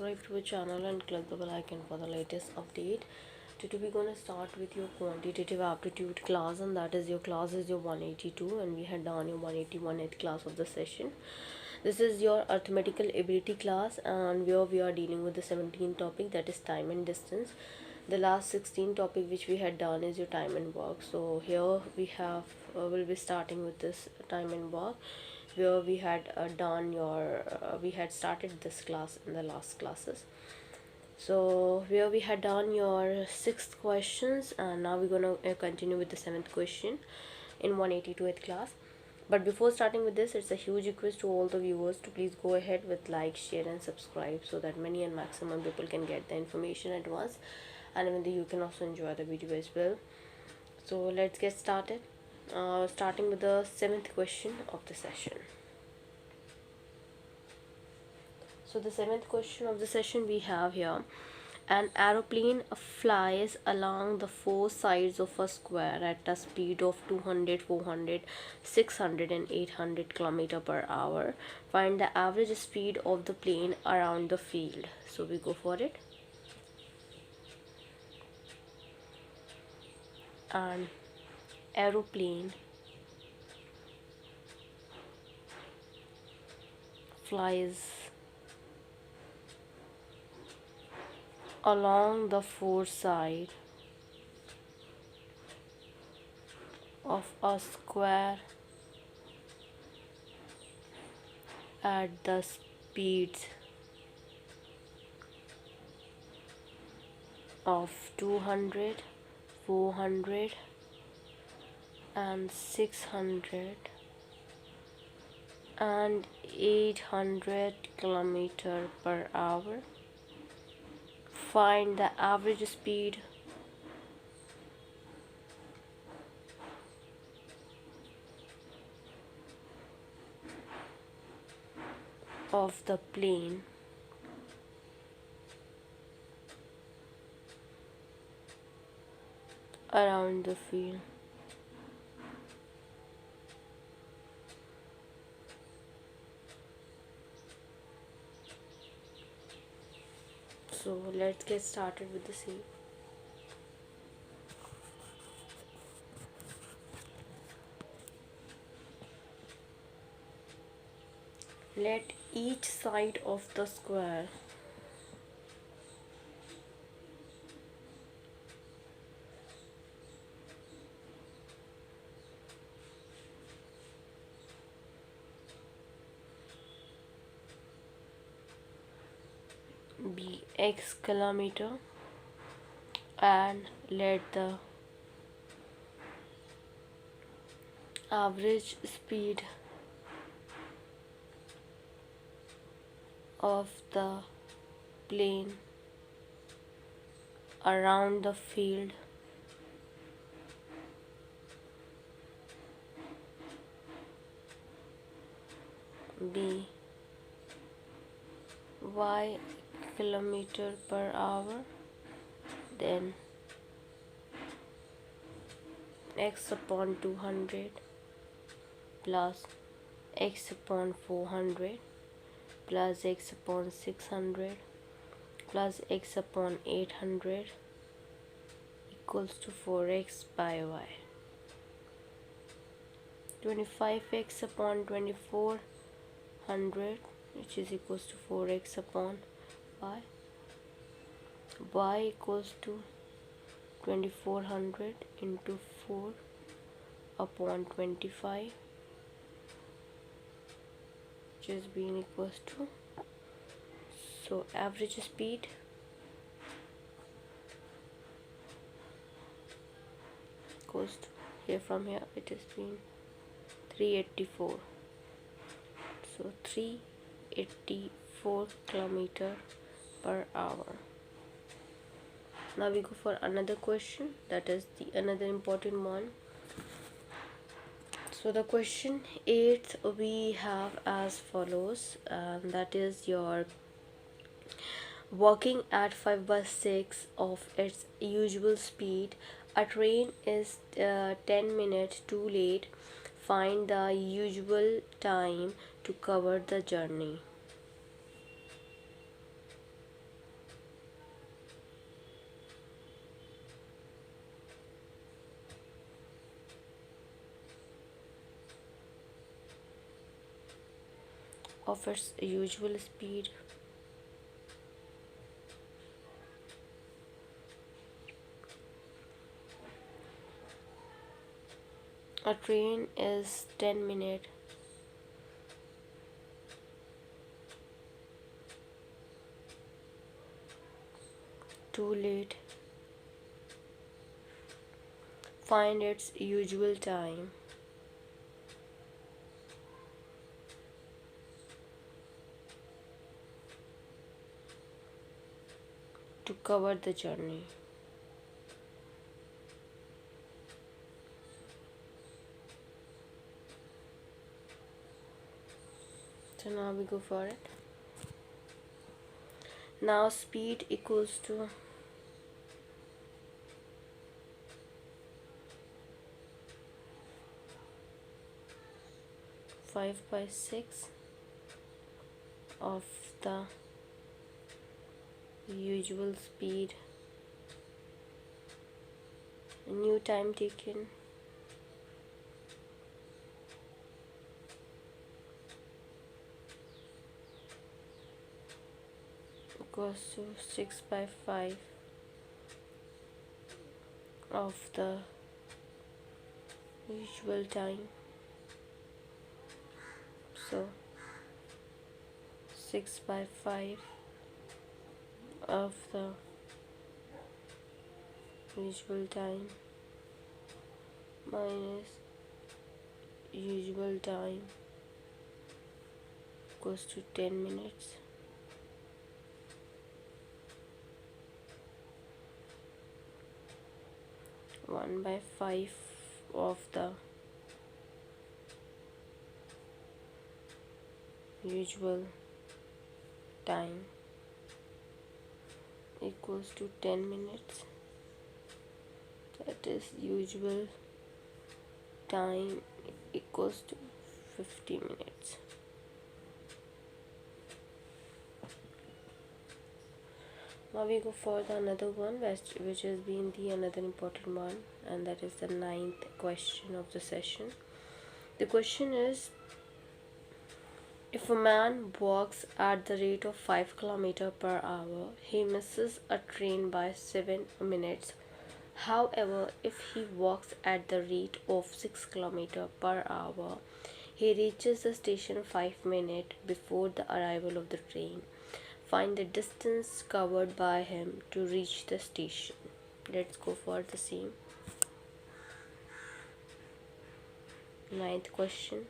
subscribe to our channel and click the bell icon for the latest update. Today we're going to start with your quantitative aptitude class, and that is your class is your 182, and we had done your 181 at class of the session. This is your arithmetical ability class, and where we are dealing with the 17th topic, that is time and distance. The last 16 topic which we had done is your time and work. So here we have we'll be starting with this time and work, where we had we had started this class in the last classes. So where we had done your 6th questions, and now we're gonna continue with the 7th question in 182th class. But before starting with this, it's a huge request to all the viewers to please go ahead with like, share and subscribe, so that many and maximum people can get the information at once, and even though you can also enjoy the video as well. So let's get started, starting with the 7th question of the session. So the 7th question of the session we have here: an aeroplane flies along the four sides of a square at a speed of 200, 400, 600 and 800 km per hour. Find the average speed of the plane around the field. So we go for it. An aeroplane flies along the four sides of a square at the speeds of 200, 400 and 600 and 800 km per hour. Find the average speed of the plane around the field. So let's get started with the C. Let each side of the square be x kilometer, and let the average speed of the plane around the field be y kilometer per hour, then x upon 200 plus x upon 400 plus x upon 600 plus x upon 800 equals to 4x by y. 25x upon 2400, which is equals to 4x upon y. Y equals to 2400 into 4 upon 25, which is being equals to, so average speed goes to, here from here it is being 384, so 384 km per hour. Now we go for another question, that is another important one. So the question 8th we have as follows, that is your walking at 5/6 of its usual speed. A train is 10 minutes too late. Find the usual time to cover the journey. of its usual speed. A train is 10 minutes too late. Find its usual time. To cover the journey. So now we go for it. Now speed equals to 5/6 of the usual speed. New time taken equals to 6/5 of the usual time. So 6/5 of the usual time minus usual time equals to 10 minutes. One by 5 of the usual time equals to 10 minutes. That is usual time equals to 50 minutes. Now we go for the another one which has been the another important one, and that is the 9th question of the session. The question is, if a man walks at the rate of 5 km per hour, he misses a train by 7 minutes. However, if he walks at the rate of 6 km per hour, he reaches the station 5 minutes before the arrival of the train. Find the distance covered by him to reach the station. Let's go for the same. 9th question.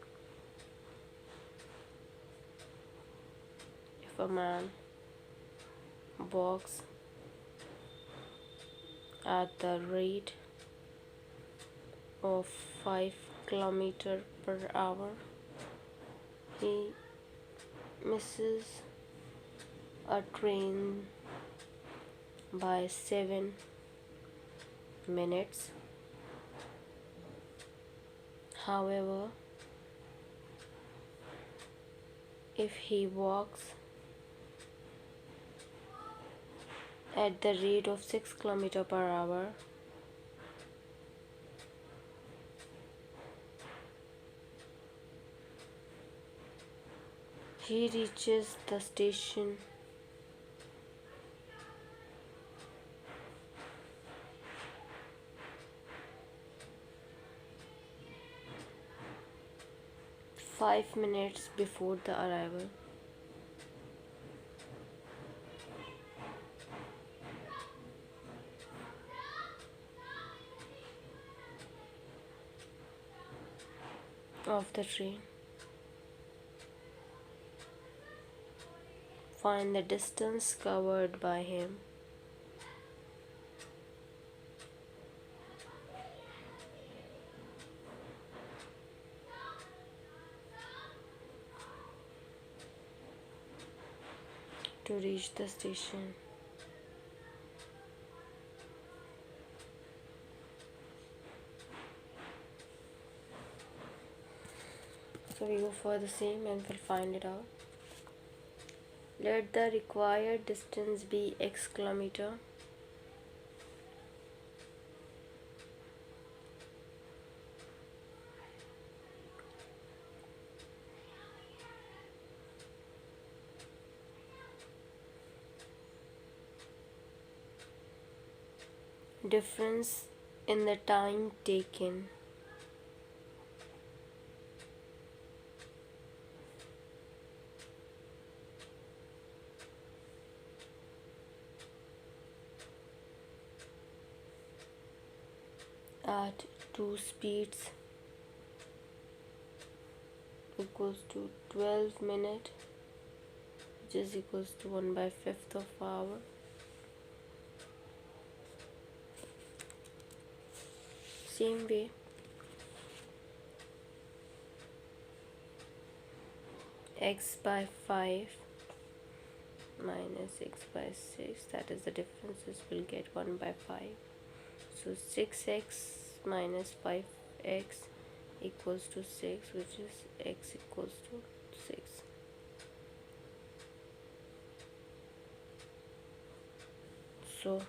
If a man walks at the rate of 5 km per hour, he misses a train by 7 minutes. However, if he walks at the rate of 6 km per hour, he reaches the station 5 minutes before the arrival of the train. Find the distance covered by him to reach the station. So we go for the same and we'll find it out. Let the required distance be x kilometer. difference in the time taken at two speeds equals to 12 minutes, which is equals to 1/5 of hour. Same way, x by 5 minus x by 6, that is the differences, will get 1/5. So 6x minus 5x equals to 6, which is x equals to 6. So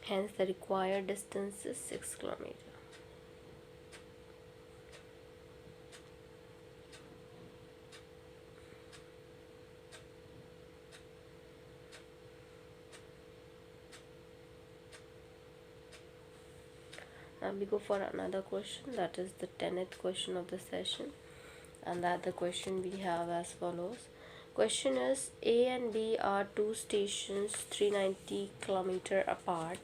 hence the required distance is 6 kilometers. Now we go for another question, that is the 10th question of the session, and that the question we have as follows. Question is, A and B are two stations 390 kilometer apart.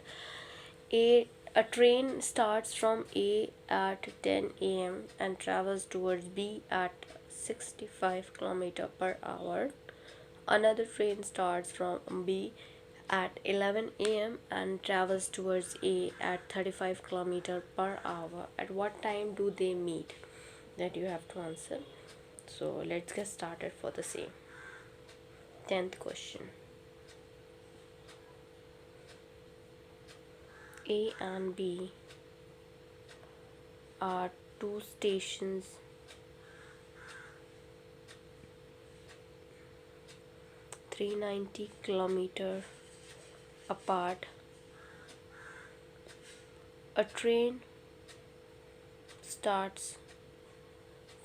A train starts from A at 10 a.m. and travels towards B at 65 km per hour. Another train starts from B at 11 a.m. and travels towards A at 35 km per hour. At what time do they meet? That you have to answer. So let's get started for the same. 10th question. A and B are two stations 390 km apart. A train starts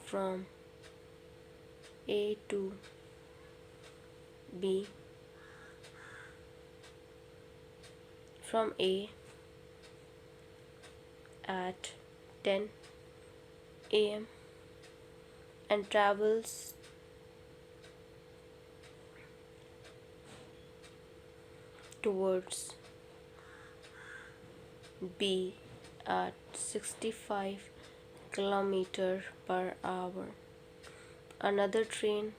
from A to B. From A at 10 a.m. and travels towards B at 65 km per hour. Another train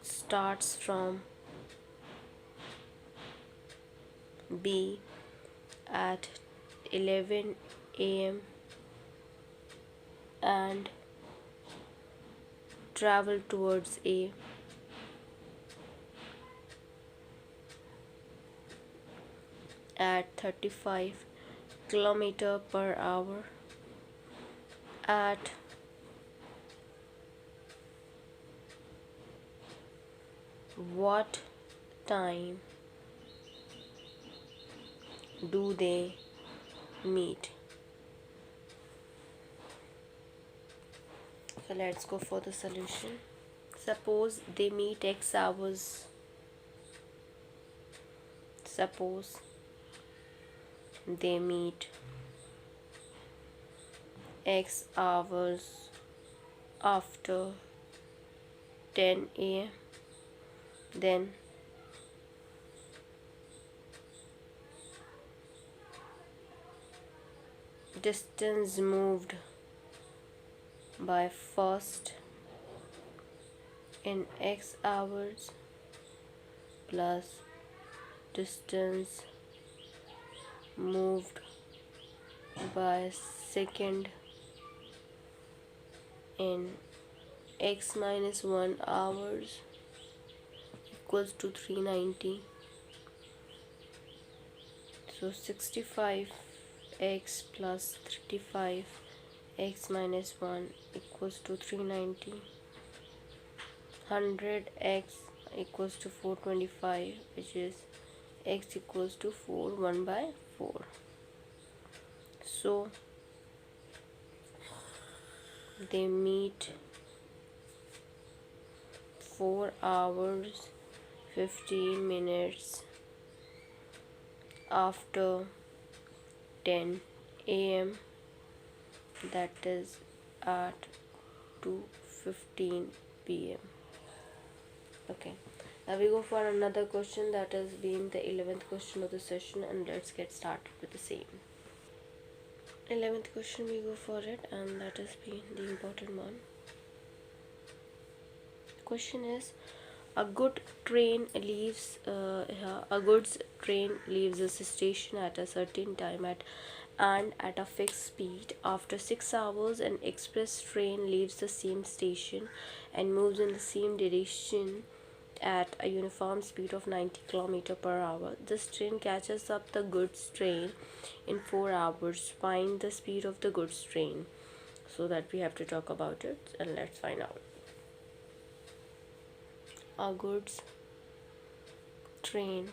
starts from B at 11 a.m. and travel towards A at 35 km per hour. At what time do they meet? So let's go for the solution. Suppose they meet x hours. Suppose they meet x hours after 10 a.m. Then distance moved by first in x hours plus distance moved by second in x minus 1 hours equals to 390. So 65x plus 35 x minus 1 equals to 390. 100x equals to 425, which is x equals to 4, 1/4. So they meet 4 hours 15 minutes after 10 a.m., that is at 2:15 p.m. Okay, now we go for another question, that is being the 11th question of the session, and let's get started with the same. 11th question, we go for it, and that is being the important one. Question is, a goods train leaves a station at a certain time and at a fixed speed. After 6 hours, an express train leaves the same station and moves in the same direction at a uniform speed of 90 km per hour. This train catches up the goods train in 4 hours. Find the speed of the goods train. So that we have to talk about it, and let's find out. A goods train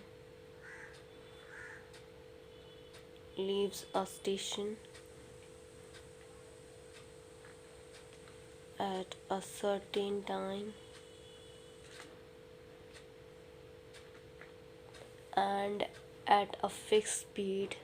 leaves a station at a certain time and at a fixed speed.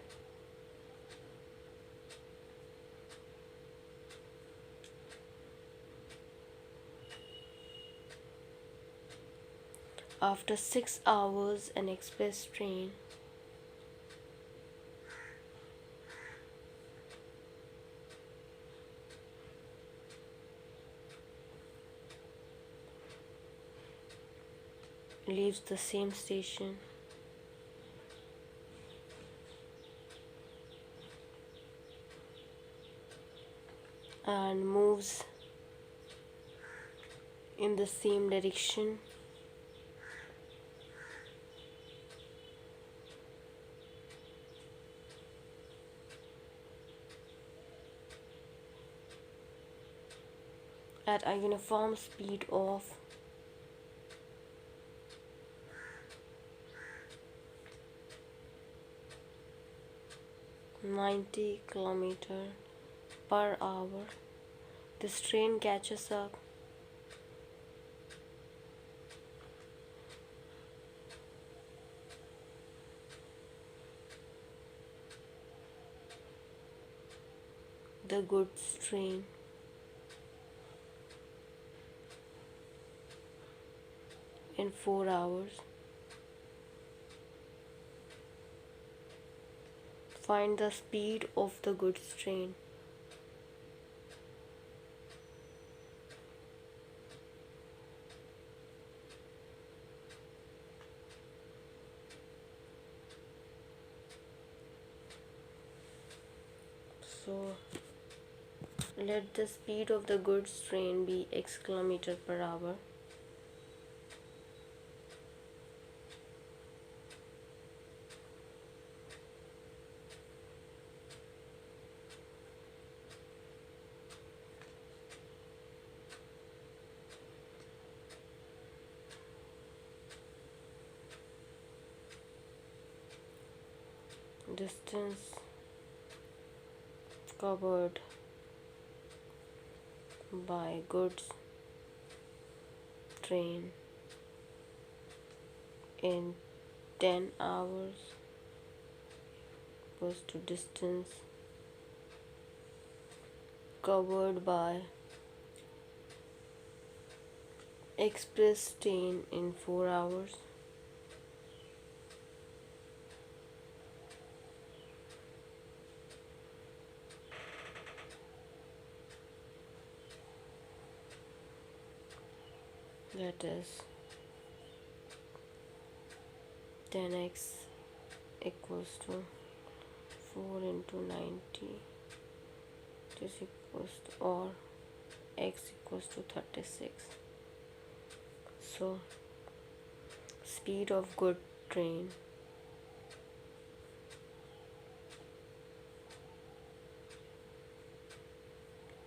After 6 hours, an express train leaves the same station and moves in the same direction at a uniform speed of 90 km per hour. This train catches up the goods train in 4 hours. Find the speed of the goods train. So let the speed of the goods train be x km per hour. Distance covered by goods train in 10 hours equals to distance covered by express train in 4 hours. That is 10x equals to 4 into 90. This equals to, or x equals to 36. So speed of good train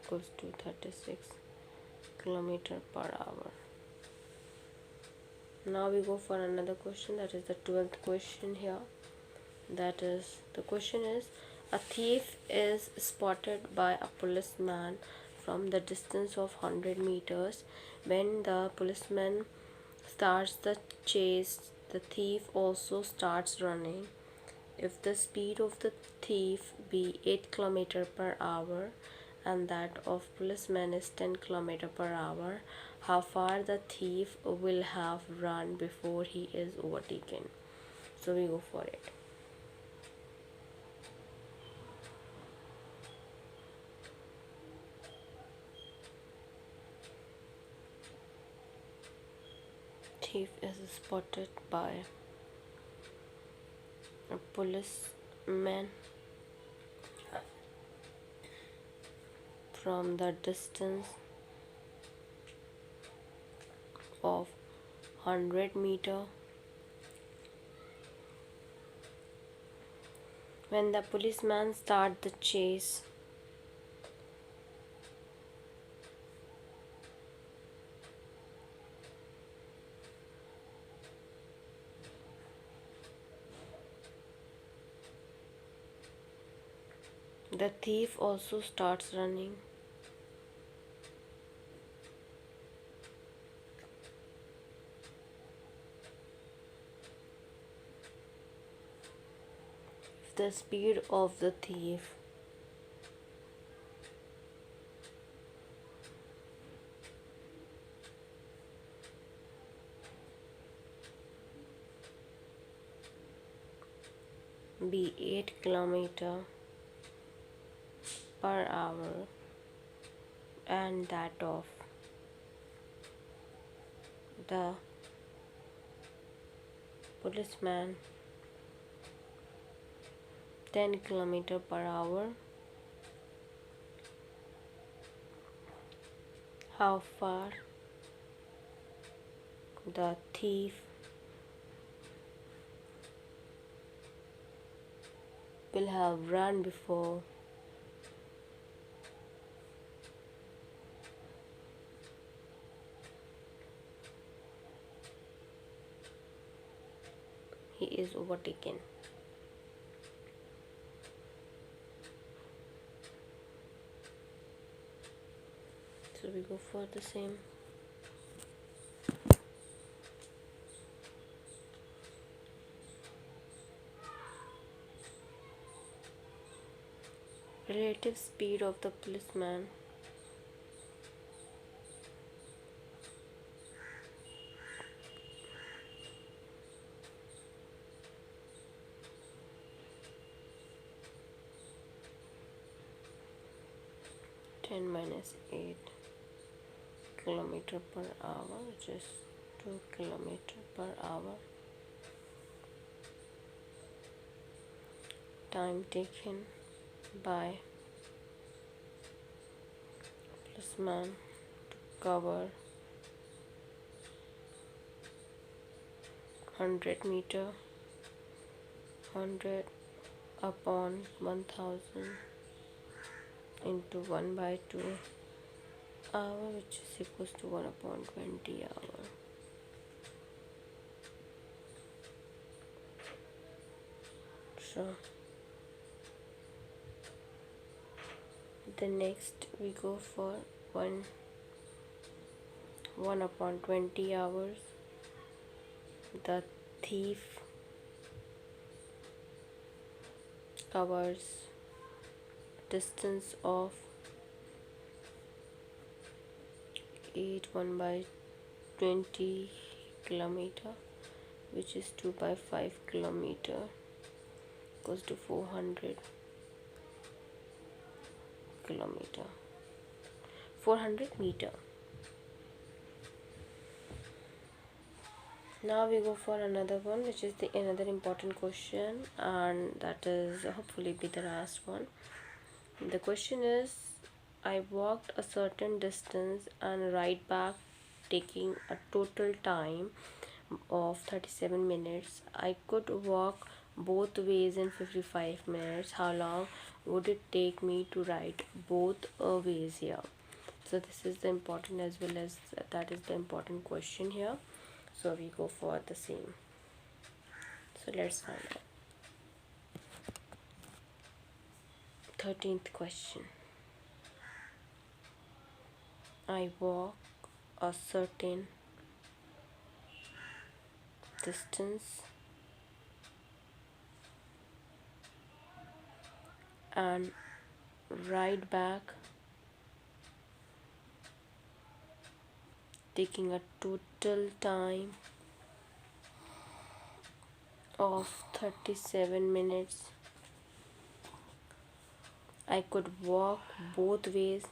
equals to 36 km per hour. Now we go for another question, that is the 12th question here. That is, the question is, a thief is spotted by a policeman from the distance of 100 meters. When the policeman starts the chase, the thief also starts running. If the speed of the thief be 8 km per hour and that of policeman is 10 km per hour, how far the thief will have run before he is overtaken? So we go for it. Thief is spotted by a policeman from the distance of 100 meter. When the policeman starts the chase, the thief also starts running. If the speed of the thief be 8 km per hour and that of the policeman 10 km per hour, how far the thief will have run before he is overtaken. So we go for the same. Relative speed of the policeman -8 km per hour, which is 2 km per hour. Time taken by policeman to cover 100 meter, 100 upon 1000 into 1/2 hour, which is equals to 1 upon 20 hour. So the next we go for 1 upon 20 hours. The thief covers distance of 8 1/20 kilometer, which is 2/5 kilometer, equals to 400 kilometer, 400 meter. Now we go for another one, which is another important question, and that is hopefully be the last one. The question is, I walked a certain distance and right back, taking a total time of 37 minutes. I could walk both ways in 55 minutes. How long would it take me to write both ways here? So this is the important, as well as that is the important question here. So we go for the same. So let's find out. 13th question. I walk a certain distance and ride back, taking a total time of 37 minutes. I could walk both ways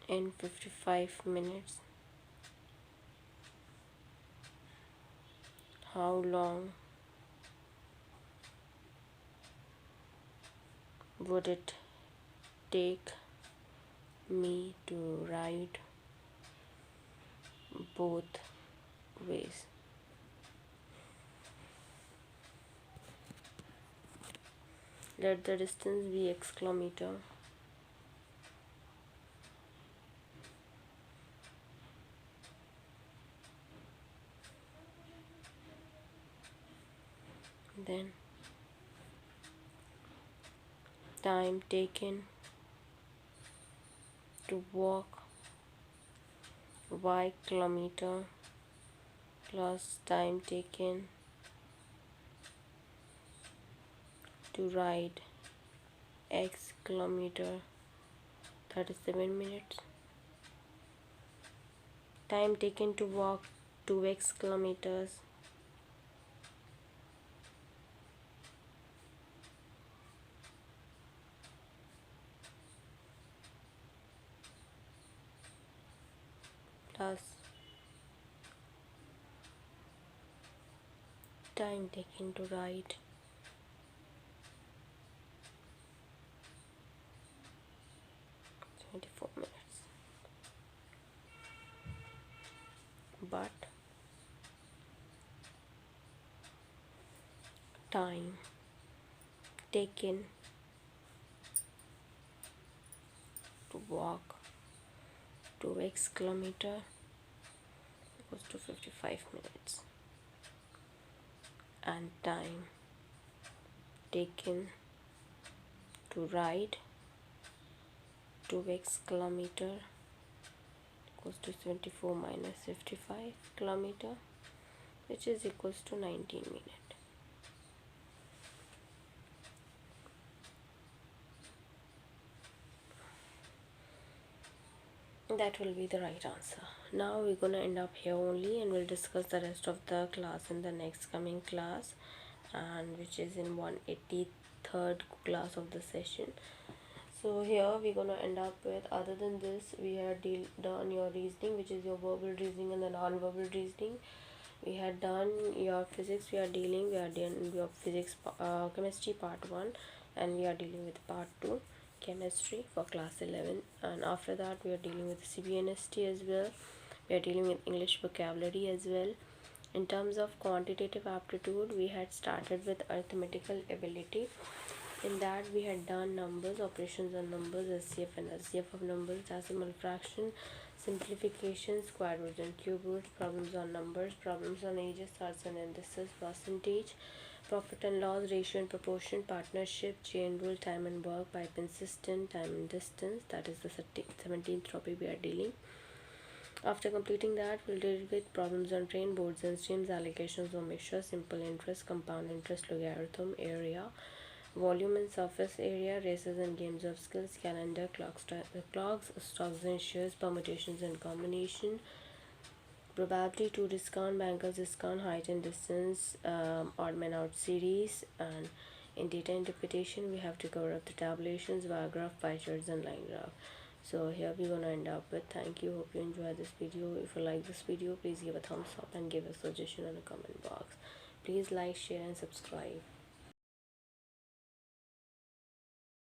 in 55 minutes. How long would it take me to ride both ways? Let the distance be x kilometer. Then time taken to walk y kilometer plus time taken to ride x kilometer, 37 minutes. Time taken to walk 2x kilometers plus time taken to ride 24 minutes. But time taken to walk 2x kilometer equals to 55 minutes, and time taken to ride 2x kilometer equals to 74 minus 55 kilometer, which is equals to 19 minutes. That will be the right answer. Now we're gonna end up here only, and we'll discuss the rest of the class in the next coming class, and which is in 183rd class of the session. So here we're gonna end up with, other than this, we had done your reasoning, which is your verbal reasoning and the non-verbal reasoning. We had done your physics. We are doing your physics chemistry part 1, and we are dealing with part 2 chemistry for class 11, and after that we are dealing with CBNST as well. We are dealing with English vocabulary as well. In terms of quantitative aptitude, we had started with arithmetical ability. In that we had done numbers, operations on numbers, SCF and SCF of numbers, decimal fraction, simplification, square roots and cube roots, problems on numbers, problems on ages, odds and indices, percentage, profit and loss, ratio and proportion, partnership, chain rule, time and work, pipe and system, time and distance. That is the 17th topic we are dealing. After completing that, we'll deal with problems on train, boards and streams, allocations or mixture, simple interest, compound interest, logarithm, area, volume and surface area, races and games of skills, calendar, clocks, stocks and shares, permutations and combination, probability to discount, bankers discount, height and distance, odd man out series, and in data interpretation we have to cover up the tabulations, bar graph, pie charts and line graph. So here we're gonna end up with, thank you, hope you enjoy this video. If you like this video, please give a thumbs up and give a suggestion in the comment box. Please like, share and subscribe.